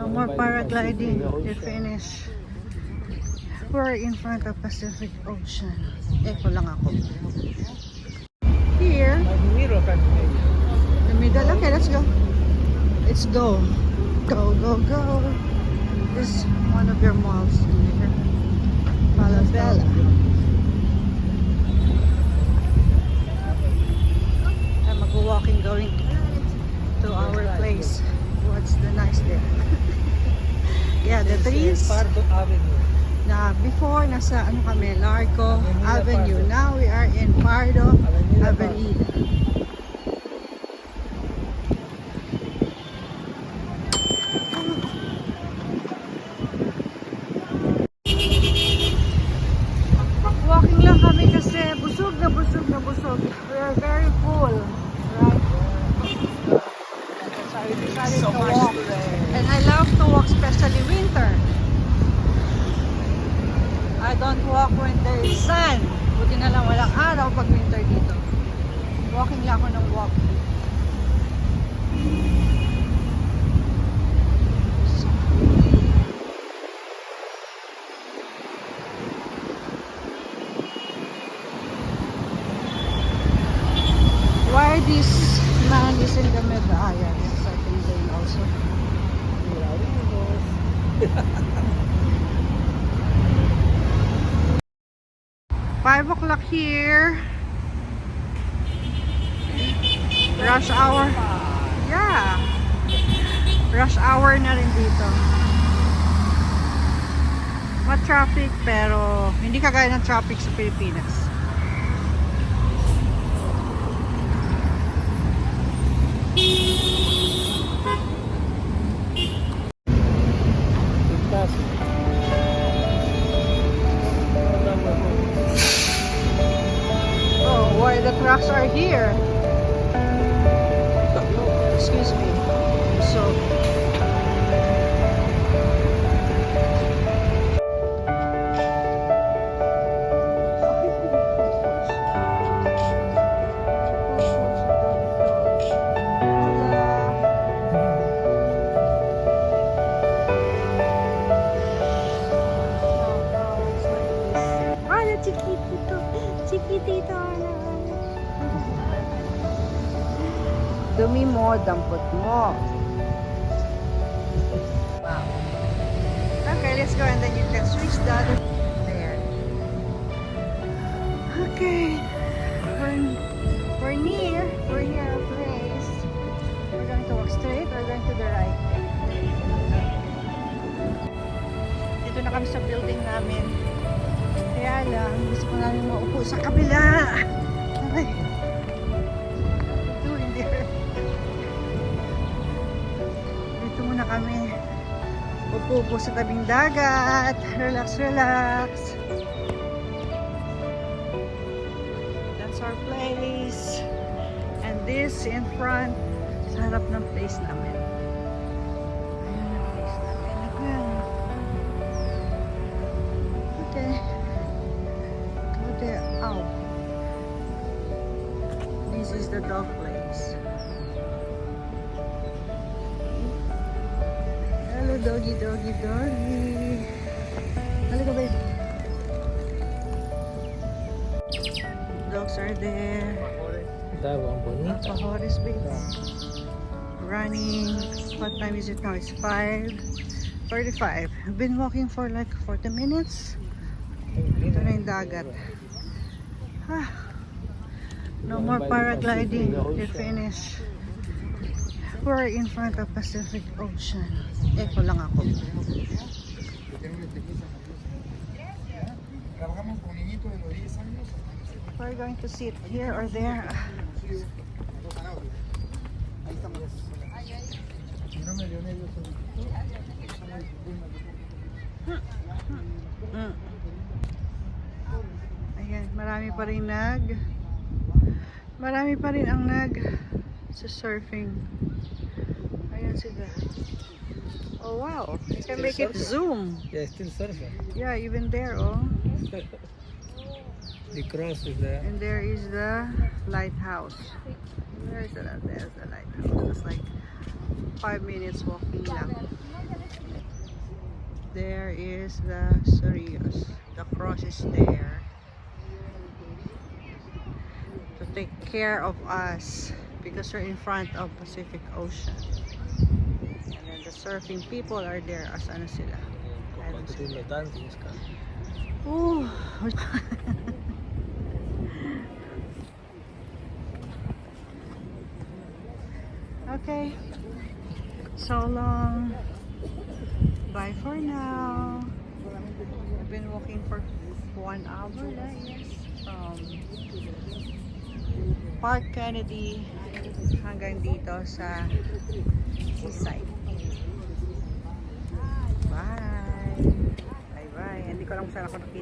No more paragliding. They finished. We're in front of Pacific Ocean. Eko lang ako. Here. The middle. Okay, let's go. Let's go. Go, go, go. This is one of your malls here. Falabella. I'm mag-walking going to our place. What's the nice there? Yeah, the trees. Pardo Avenue. Na before nasa ano kami, Larco Avenue. Now we are in Pardo Avenida. Walking lang kami kasi busog na busog na busog. We are very full, right? So I decided to walk. And I love to walk, especially winter. I don't walk when there is sun. Buti na lang walang araw pag winter dito. Walking lang ako ng walk. Why this man is in the middle? Ah, yeah, yes, I think they also. 5 o'clock here. Rush hour. Yeah. Rush hour na rin dito. Ma-traffic pero hindi kagaya ng traffic sa Pilipinas. Why the trucks are here? Excuse me. So chiquitito. Dumi mo, dampot mo. Wow. Okay, let's go and then you can switch the other there. Okay. We're near our place. We're going to walk straight or going to the right. Dito na kami sa building namin. Kaya lang, gusto ko namin maupo sa kabila. Okay. Doing there. Dito muna kami. Upo sa tabing dagat. Relax, relax. That's our place. And this in front, sa harap ng place namin. Ayan ang place namin. Ayan. Okay. There. Oh, this is the dog place. Hello, doggy, doggy, doggy. Hello, baby. Dogs are there. Pahores, baby. Running. What time is it now? It's 5:35. I've been walking for like 40 minutes. Ito na yung dagat. No more paragliding. They finished. We're in front of Pacific Ocean. Eko lang ako. We're going to sit here or there. Ayan, marami pa rin ang sa surfing. Ayan sila. Oh wow, you can make it zoom. Yeah, still surfing. Yeah, even there, oh. The cross is there. And there is the lighthouse. There's the lighthouse. It's like 5 minutes walking lang. There is the Sirius. The cross is there to take care of us because we're in front of Pacific Ocean. And then the surfing people are there as ano sila. Kapag katulad things ka. Ooh. Okay. So long. Bye for now. I've been walking for 1 hour, yes, from Park Kennedy hanggang dito sa seaside. Bye. Bye bye. Hindi ko lang kung saan ako nakita.